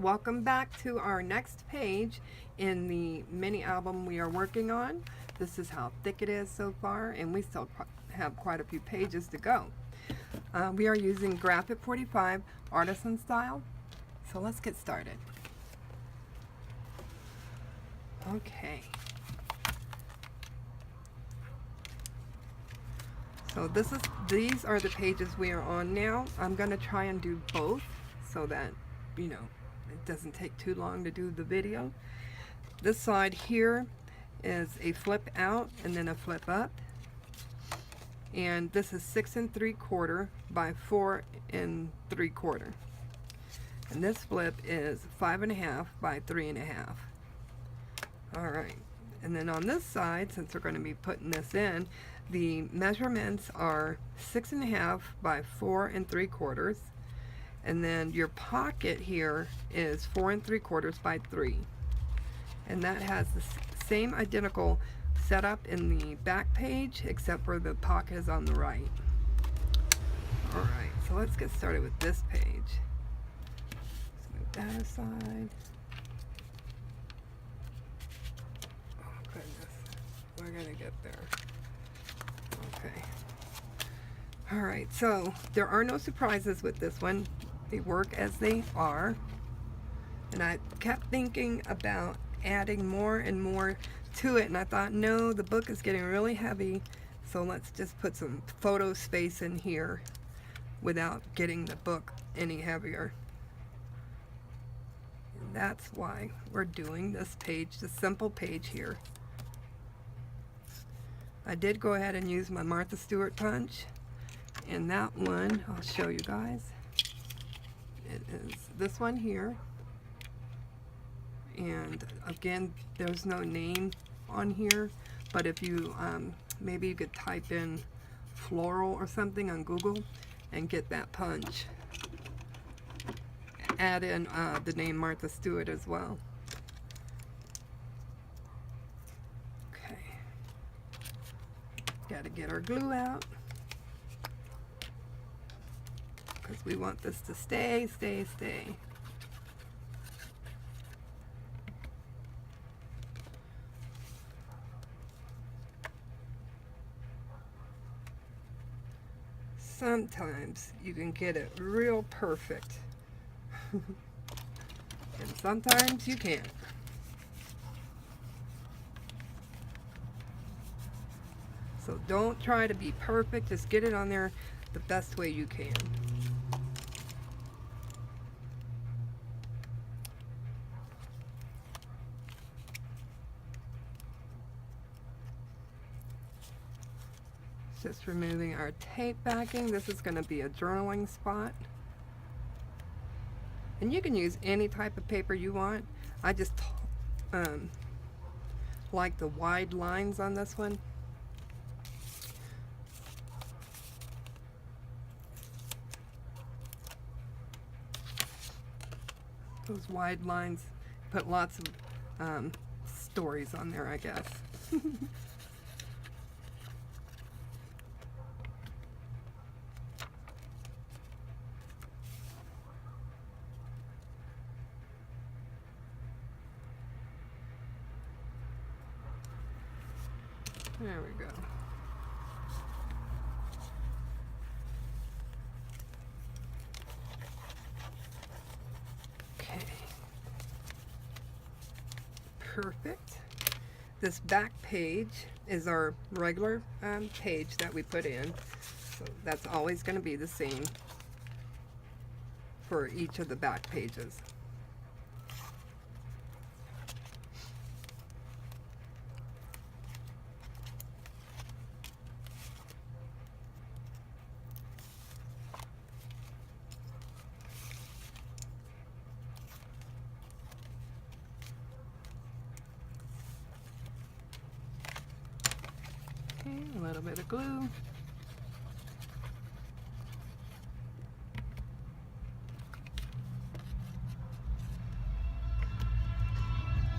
welcome back to our next page in the mini album we are working on. This is how thick it is so far, and we still have quite a few pages to go. We are using Graphic45 Artisan style, so let's get started. Okay. So these are the pages we are on now. I'm going to try and do both so that, you know, it doesn't take too long to do the video. This side here is a flip out and then a flip up. And this is 6 3/4 by 4 3/4. And this flip is 5 1/2 by 3 1/2. Alright, and then on this side, since we're going to be putting this in, the measurements are 6 1/2 by 4 3/4, and then your pocket here is 4 3/4 by 3, and that has the same identical setup in the back page, except for the pocket is on the right. Alright, so let's get started with this page. Let's move that aside. Oh goodness, we're gonna get there. Okay. Alright, so there are no surprises with this one. They work as they are. And I kept thinking about adding more and more to it, and I thought, no, the book is getting really heavy, so let's just put some photo space in here without getting the book any heavier. And that's why we're doing this page, the simple page here. I did go ahead and use my Martha Stewart punch, and that one, I'll show you guys. It is this one here, and again, there's no name on here, but if you, maybe you could type in floral or something on Google and get that punch. Add in the name Martha Stewart as well. Got to get our glue out because we want this to stay. Sometimes you can get it real perfect and sometimes you can't. So don't try to be perfect, just get it on there the best way you can. Just removing our tape backing. This is going to be a journaling spot. And you can use any type of paper you want. I just like the wide lines on this one. Those wide lines put lots of stories on there, I guess. There we go. Perfect. This back page is our regular page that we put in, so that's always going to be the same for each of the back pages. A little bit of glue.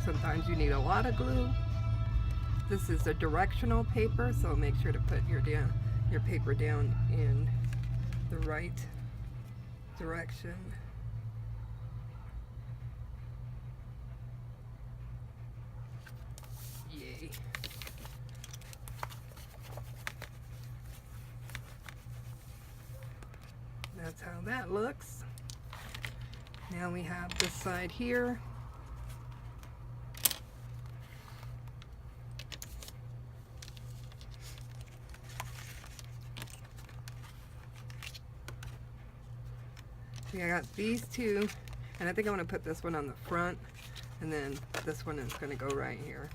Sometimes you need a lot of glue. This is a directional paper, so make sure to put your paper down in the right direction. that looks. Now we have this side here. See, I got these two, and I think I'm going to put this one on the front, and then this one is going to go right here.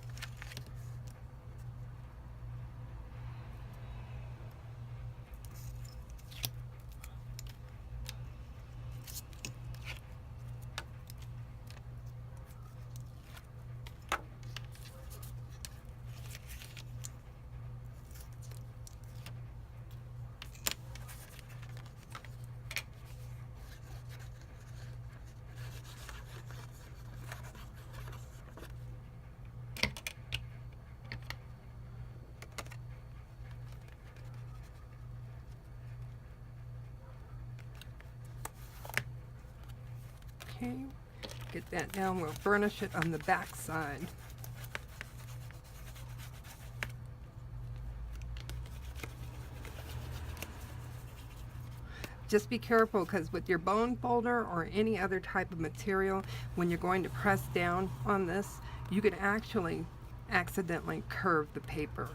Okay, get that down. We'll burnish it on the back side. Just be careful, because with your bone folder or any other type of material, when you're going to press down on this, you could actually accidentally curve the paper,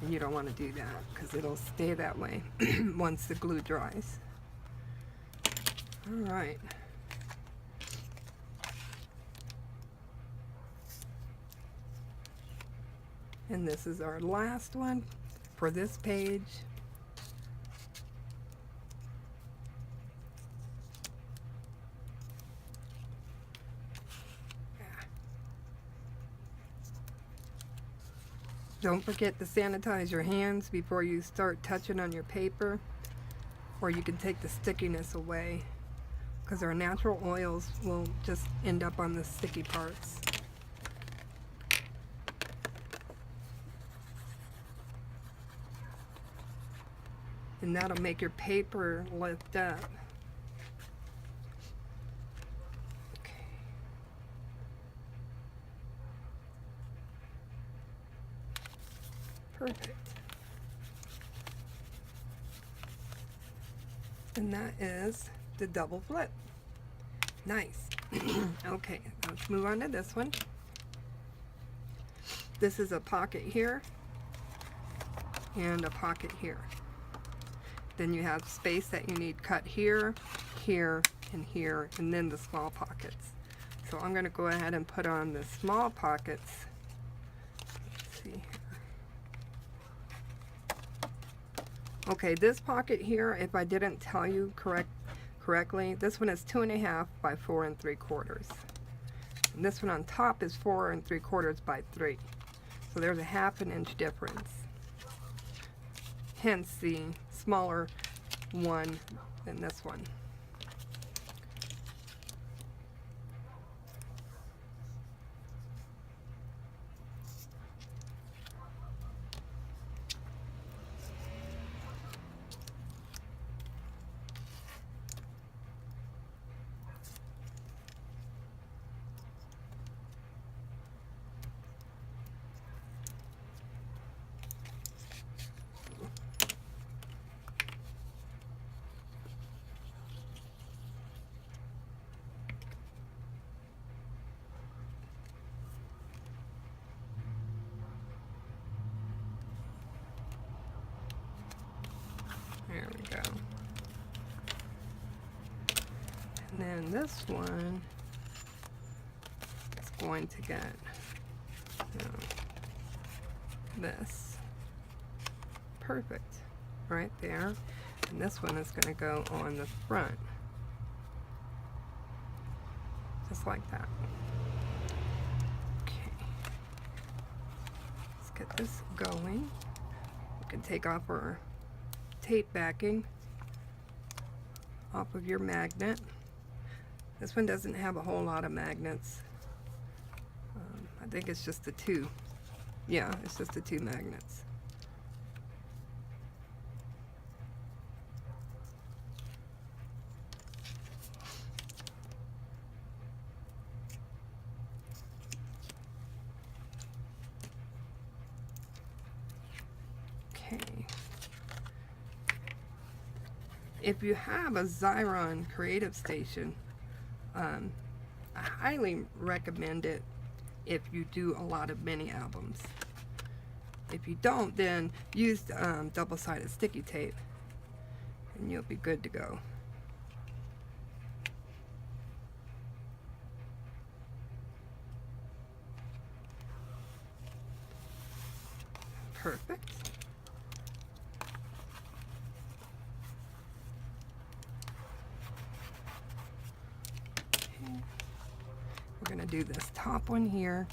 and you don't want to do that because it'll stay that way once the glue dries. All right. And this is our last one for this page. Don't forget to sanitize your hands before you start touching on your paper, or you can take the stickiness away, because our natural oils will just end up on the sticky parts. And that'll make your paper lift up. Okay. Perfect. And that is the double flip. Nice. Okay, let's move on to this one. This is a pocket here and a pocket here. Then you have space that you need cut here, here, and here, and then the small pockets. So I'm going to go ahead and put on the small pockets. Let's see here. Okay, this pocket here, if I didn't tell you correctly, this one is 2.5 by 4 3/4. And this one on top is 4 3/4 by 3. So there's a 1/2 inch difference. Hence the smaller one than this one. There we go. And then this one is going to get this. Perfect. Right there. And this one is going to go on the front. Just like that. Okay. Let's get this going. We can take off our tape backing off of your magnet. This one doesn't have a whole lot of magnets. I think it's just the 2. Yeah, it's just the 2 magnets. Okay. if you have a Xyron Creative Station, I highly recommend it if you do a lot of mini albums. If you don't, then use double-sided sticky tape and you'll be good to go. Perfect. Okay. We're going to do this top one here.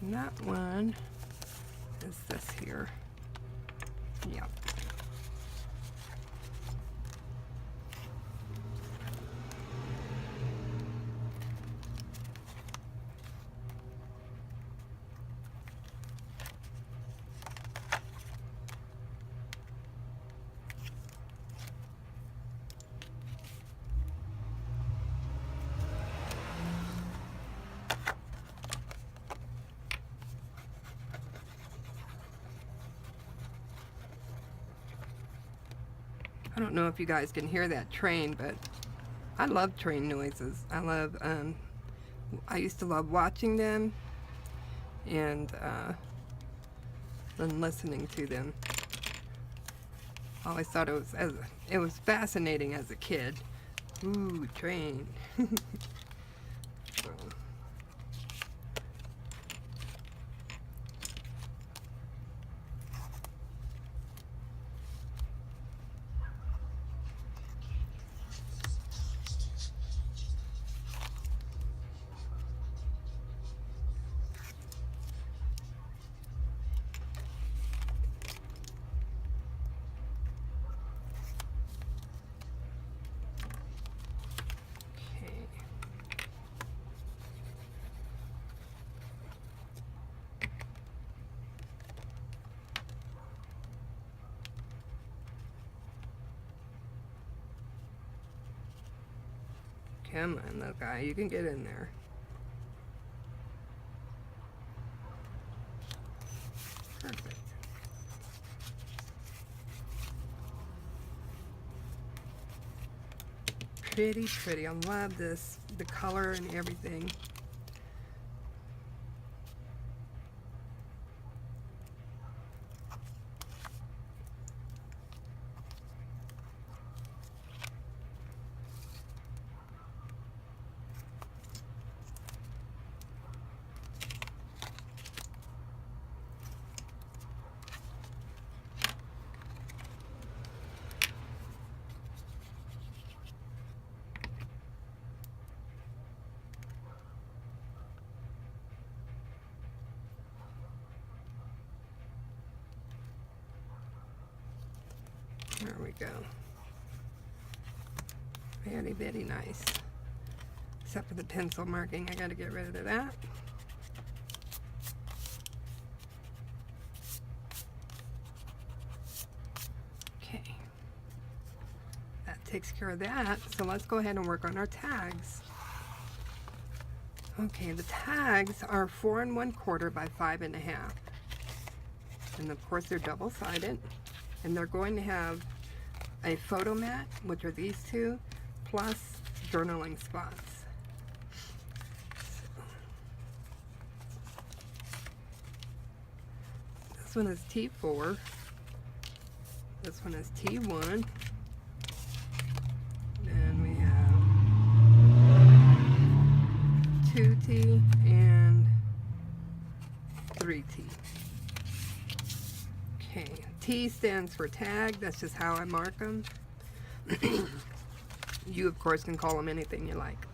And that one is this here. Yep. I don't know if you guys can hear that train, but I love train noises. I used to love watching them and then listening to them. I always thought it was fascinating as a kid. Ooh, train. So. Come on, little guy, you can get in there. Perfect. Pretty, pretty. I love this, the color and everything. There we go. Very, very nice. Except for the pencil marking, I gotta get rid of that. Okay. That takes care of that. So let's go ahead and work on our tags. Okay, the tags are 4 1/4 by 5 1/2. And of course they're double-sided. And they're going to have a photo mat, which are these two, plus journaling spots. This one is T4. This one is T1. Then we have 2T and 3T. Okay. T stands for tag. That's just how I mark them. You, of course, can call them anything you like.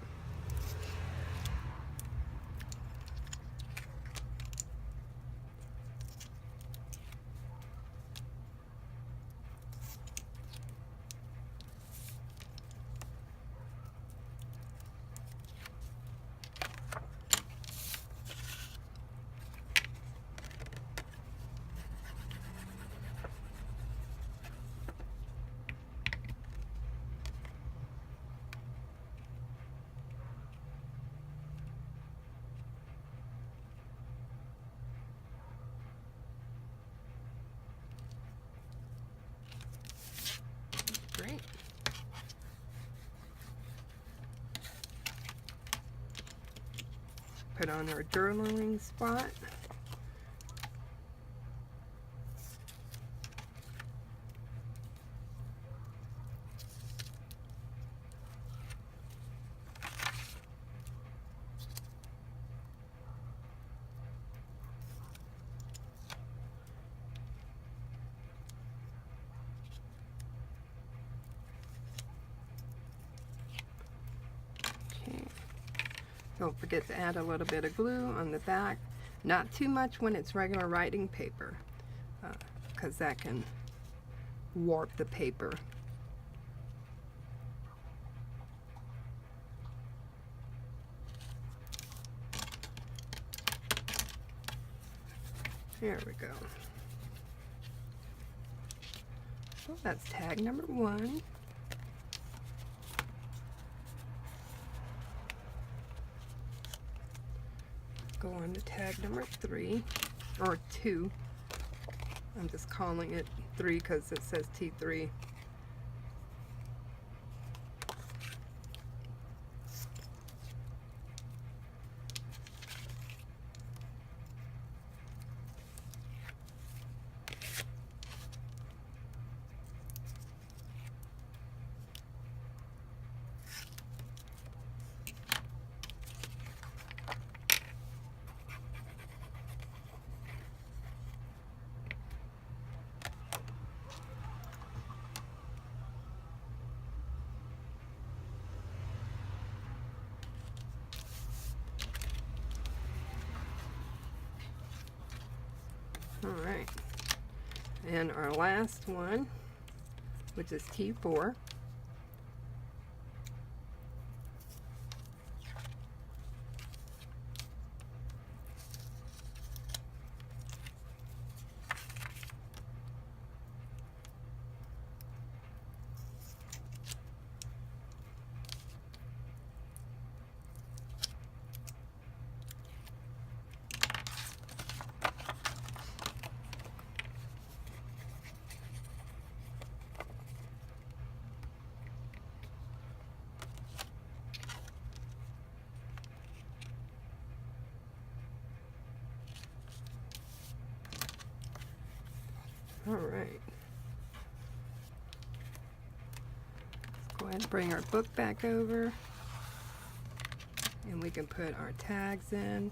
put on our journaling spot. Don't forget to add a little bit of glue on the back. Not too much when it's regular writing paper, because that can warp the paper. There we go. So that's tag number 1. Go on to tag number 3, or 2. I'm just calling it 3 because it says T3. Alright, and our last one, which is T4. All right. Let's go ahead and bring our book back over, and we can put our tags in.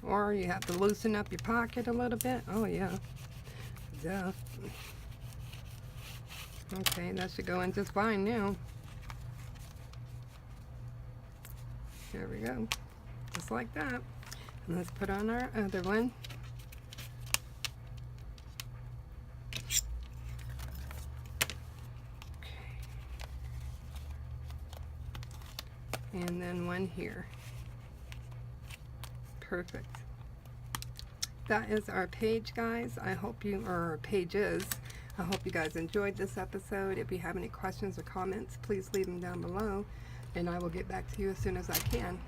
Or you have to loosen up your pocket a little bit. Oh yeah, duh. Okay, that should go in just fine now. There we go, just like that. And let's put on our other one. And then one here. Perfect. That is our page, guys. I hope you, or pages. I hope you guys enjoyed this episode. If you have any questions or comments, please leave them down below, and I will get back to you as soon as I can.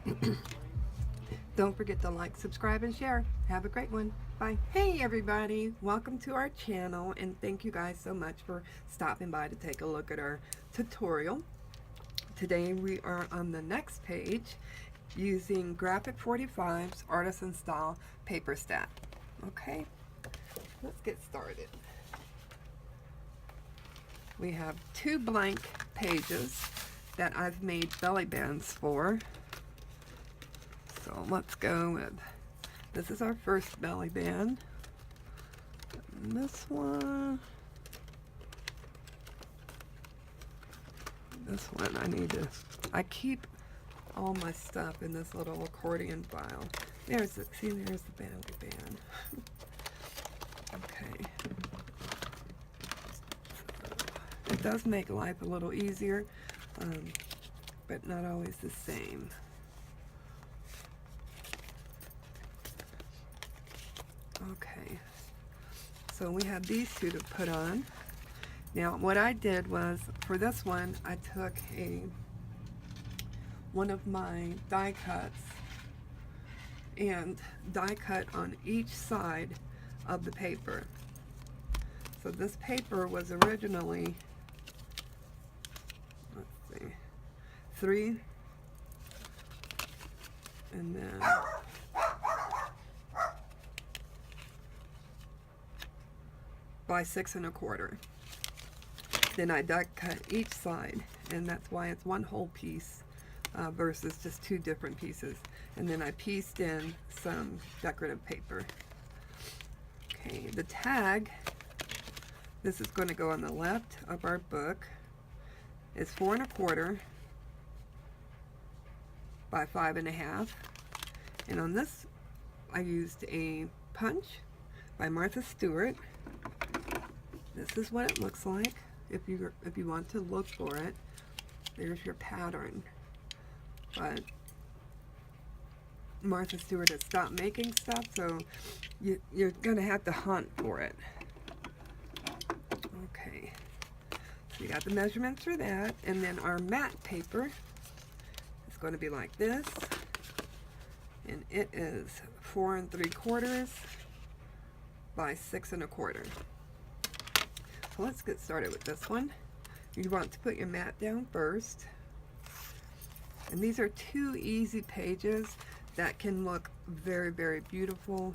Don't forget to like, subscribe, and share. Have a great one. Bye. Hey everybody, welcome to our channel, and thank you guys so much for stopping by to take a look at our tutorial. Today we are on the next page using Graphic45's Artisan style paper stack. Okay, let's get started. We have 2 blank pages that I've made belly bands for. So let's go with, this is our first belly band. And this one I keep all my stuff in this little accordion file. There's the belly band. Okay. It does make life a little easier, but not always the same. Okay, so we have these 2 to put on. Now what I did was, for this one, I took one of my die cuts and die cut on each side of the paper. So this paper was originally, let's see, 3, and then by 6 1/4. Then I die cut each side, and that's why it's one whole piece versus just 2 different pieces. And then I pieced in some decorative paper. Okay, the tag, this is going to go on the left of our book. It's 4 1/4 by 5 1/2. And on this, I used a punch by Martha Stewart. This is what it looks like if you want to look for it. There's your pattern. But Martha Stewart has stopped making stuff, so you're going to have to hunt for it. Okay, so you got the measurements for that, and then our matte paper is going to be like this, and it is 4 3/4 by 6 1/4. So let's get started with this one. You want to put your mat down first. And these are 2 easy pages that can look very, very beautiful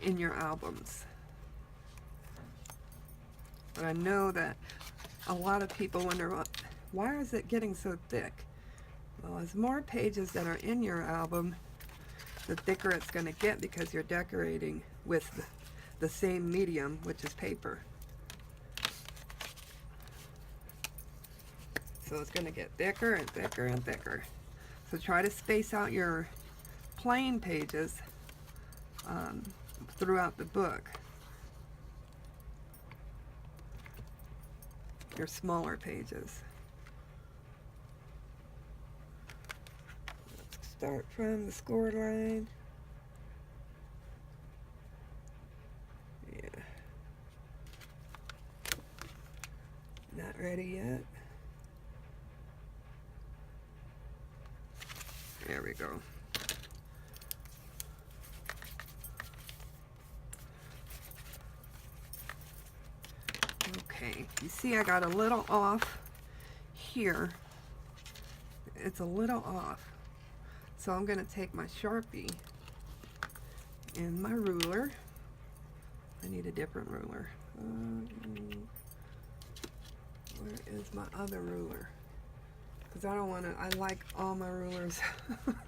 in your albums. But I know that a lot of people wonder, why is it getting so thick? Well, as more pages that are in your album, the thicker it's going to get because you're decorating with the same medium, which is paper. So it's going to get thicker and thicker and thicker. So try to space out your plain pages throughout the book. Your smaller pages. Let's start from the score line. Yeah. Not ready yet. There we go. Okay, you see I got a little off here. It's a little off. So I'm going to take my Sharpie and my ruler. I need a different ruler. Where is my other ruler? Because I don't want to, I like all my rulers. Let's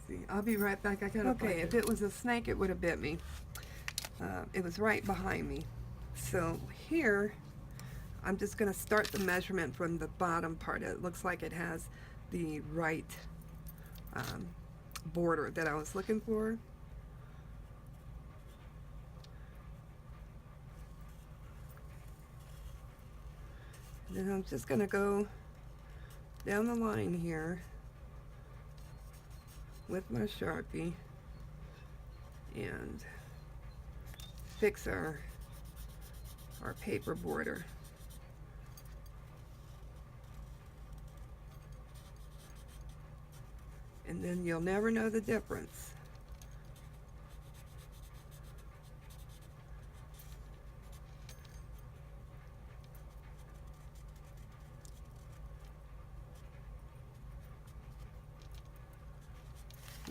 see, I'll be right back. I gotta okay, if it was a snake, it would have bit me. It was right behind me. So here, I'm just going to start the measurement from the bottom part. It looks like it has the right border that I was looking for. And then I'm just going to go down the line here with my Sharpie and fix our paper border. And then you'll never know the difference.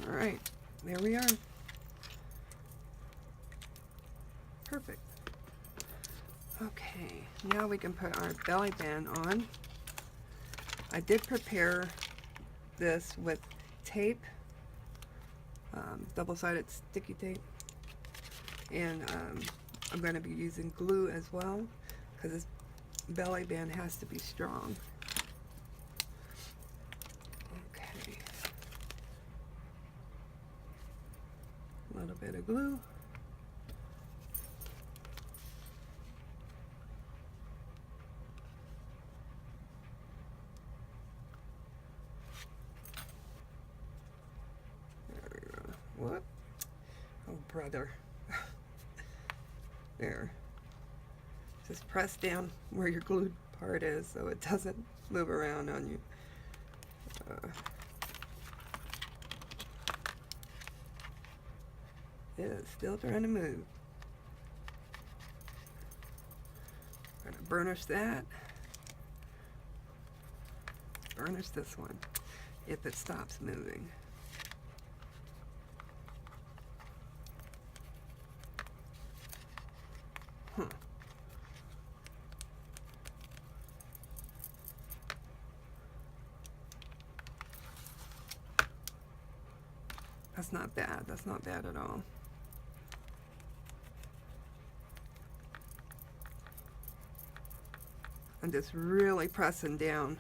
All right, there we are. Perfect. Okay, now we can put our belly band on. I did prepare this with tape, double-sided sticky tape, and I'm going to be using glue as well because this belly band has to be strong. Okay, a little bit of glue. What? Oh, brother. There. Just press down where your glued part is so it doesn't move around on you. It is still trying to move. burnish that. Burnish this one if it stops moving. That's not bad. That's not bad at all. I'm just really pressing down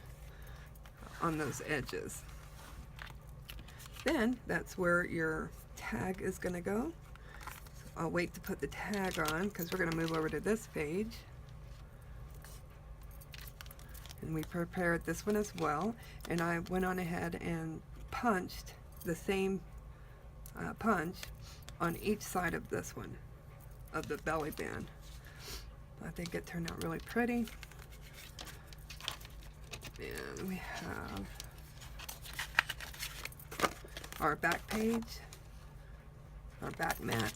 on those edges. Then that's where your tag is going to go. So I'll wait to put the tag on because we're going to move over to this page. And we prepared this one as well. And I went on ahead and punched the same punch on each side of this one, of the belly band. I think it turned out really pretty. And we have our back page, our back mat.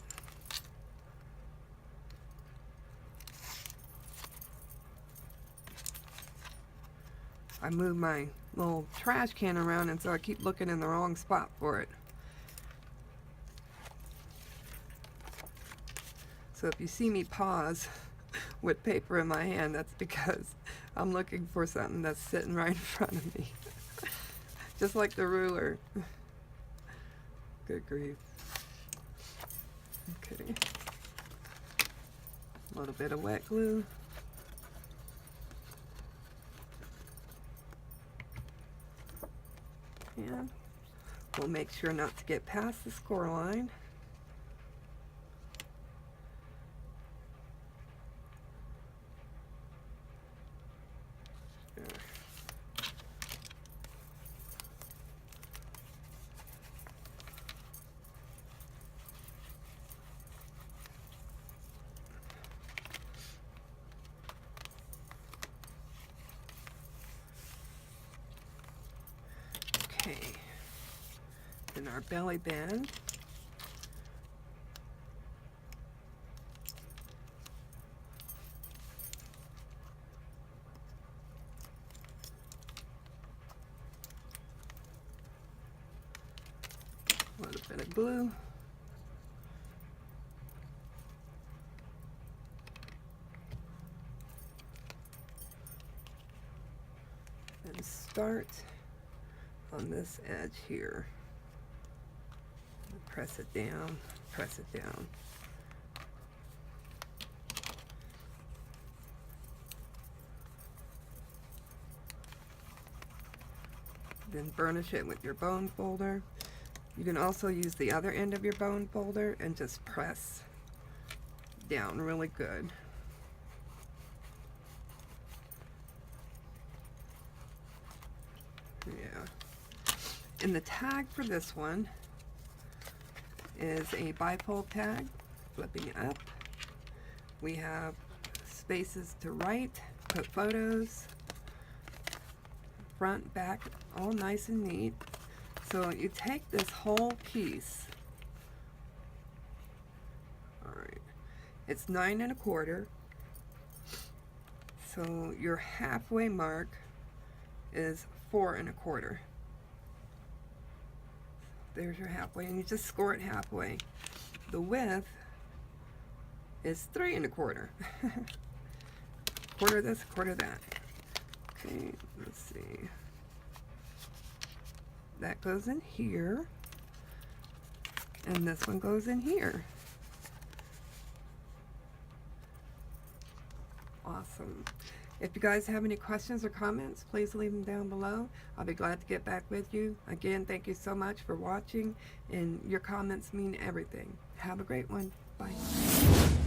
I moved my little trash can around, and so I keep looking in the wrong spot for it. So if you see me pause with paper in my hand, that's because I'm looking for something that's sitting right in front of me. Just like the ruler. Good grief. Okay. A little bit of wet glue. And we'll make sure not to get past the score line. Okay, then our belly band. A little bit of glue. And start on this edge here. Press it down, press it down. Then burnish it with your bone folder. You can also use the other end of your bone folder and just press down really good. Yeah. And the tag for this one is a bifold tag, flipping up. We have spaces to write, put photos, front, back, all nice and neat. So you take this whole piece, all right, it's 9 1/4, so your halfway mark is 4 1/4. There's your halfway, and you just score it halfway. The width is 3 1/4. Quarter this, quarter that. Okay, let's see. That goes in here, and this one goes in here. Awesome. If you guys have any questions or comments, please leave them down below. I'll be glad to get back with you. Again, thank you so much for watching, and your comments mean everything. Have a great one. Bye.